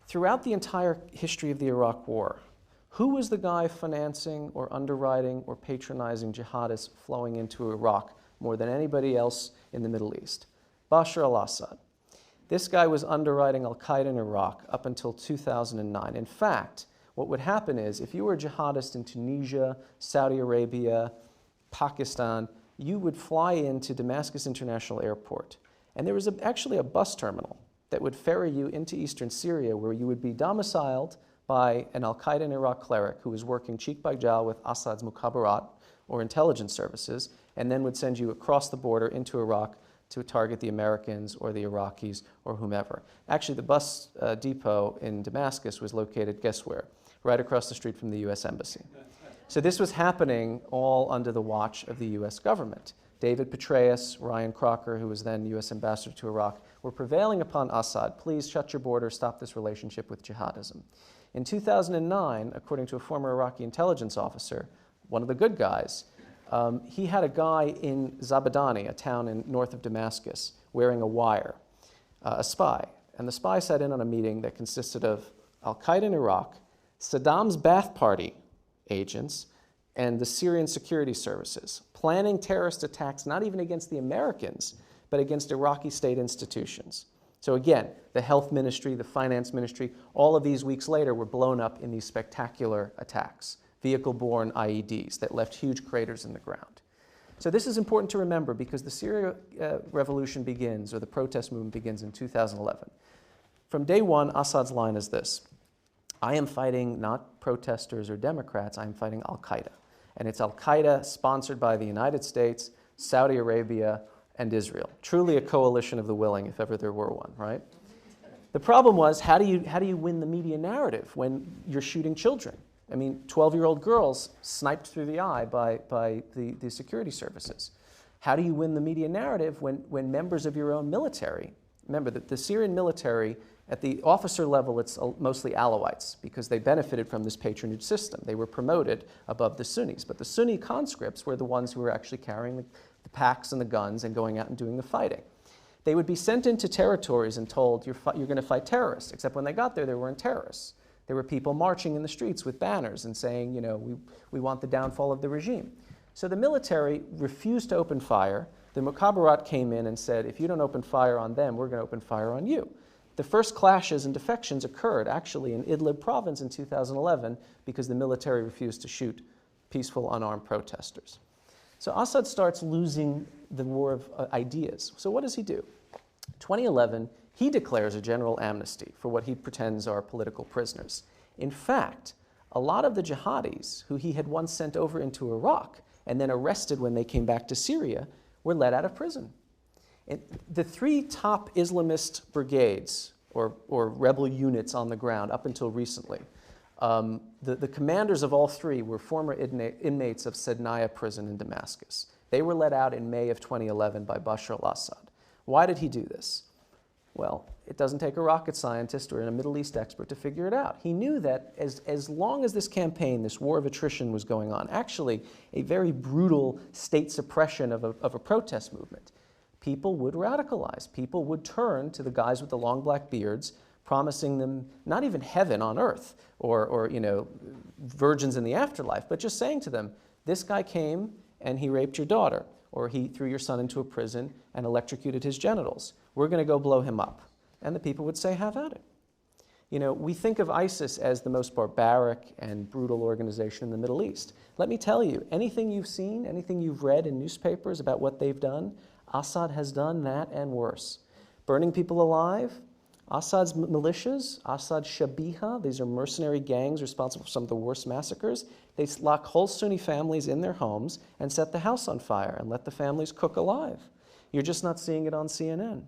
Throughout the entire history of the Iraq War, who was the guy financing or underwriting or patronizing jihadists flowing into Iraq more than anybody else in the Middle East? Bashar al-Assad. This guy was underwriting al-Qaeda in Iraq up until 2009. In fact, what would happen is if you were a jihadist in Tunisia, Saudi Arabia, Pakistan, you would fly into Damascus International Airport. And there was actually a bus terminal that would ferry you into eastern Syria where you would be domiciled by an al-Qaeda in Iraq cleric who was working cheek by jowl with Assad's mukhabarat or intelligence services, and then would send you across the border into Iraq to target the Americans or the Iraqis or whomever. Actually, the bus depot in Damascus was located, guess where? Right across the street from the US Embassy. So this was happening all under the watch of the US government. David Petraeus, Ryan Crocker, who was then US ambassador to Iraq, were prevailing upon Assad, please shut your border, stop this relationship with jihadism. In 2009, according to a former Iraqi intelligence officer, one of the good guys, he had a guy in Zabadani, a town north of Damascus, wearing a wire, a spy. And the spy sat in on a meeting that consisted of al-Qaeda in Iraq, Saddam's Ba'ath Party agents, and the Syrian security services, planning terrorist attacks not even against the Americans, but against Iraqi state institutions. So again, the health ministry, the finance ministry, all of these weeks later were blown up in these spectacular attacks, vehicle-borne IEDs that left huge craters in the ground. So this is important to remember because the Syria revolution begins, or the protest movement begins in 2011. From day one, Assad's line is this: I am fighting not protesters or Democrats, I am fighting al-Qaeda. And it's al-Qaeda sponsored by the United States, Saudi Arabia, and Israel. Truly a coalition of the willing, if ever there were one, right? The problem was, how do you win the media narrative when you're shooting children? I mean, 12-year-old girls sniped through the eye by the security services. How do you win the media narrative when members of your own military, remember that the Syrian military, at the officer level, it's mostly Alawites because they benefited from this patronage system. They were promoted above the Sunnis. But the Sunni conscripts were the ones who were actually carrying the packs and the guns and going out and doing the fighting. They would be sent into territories and told, you're going to fight terrorists, except when they got there, they weren't terrorists. There were people marching in the streets with banners and saying, you know, we want the downfall of the regime. So the military refused to open fire. The mukhabarat came in and said, if you don't open fire on them, we're going to open fire on you. The first clashes and defections occurred actually in Idlib province in 2011 because the military refused to shoot peaceful, unarmed protesters. So Assad starts losing the war of ideas. So what does he do? 2011, he declares a general amnesty for what he pretends are political prisoners. In fact, a lot of the jihadis who he had once sent over into Iraq and then arrested when they came back to Syria were let out of prison. The three top Islamist brigades or rebel units on the ground up until recently, the commanders of all three were former inmates of Sednaya prison in Damascus. They were let out in May of 2011 by Bashar al-Assad. Why did he do this? Well, it doesn't take a rocket scientist or a Middle East expert to figure it out. He knew that as long as this campaign, this war of attrition was going on, actually a very brutal state suppression of a protest movement, people would radicalize. People would turn to the guys with the long black beards, promising them not even heaven on earth or you know, virgins in the afterlife, but just saying to them, this guy came and he raped your daughter, or he threw your son into a prison and electrocuted his genitals. We're going to go blow him up. And the people would say, have at it. You know, we think of ISIS as the most barbaric and brutal organization in the Middle East. Let me tell you, anything you've seen, anything you've read in newspapers about what they've done, Assad has done that and worse. Burning people alive, Assad's militias, Assad's Shabiha, these are mercenary gangs responsible for some of the worst massacres. They lock whole Sunni families in their homes and set the house on fire and let the families cook alive. You're just not seeing it on CNN.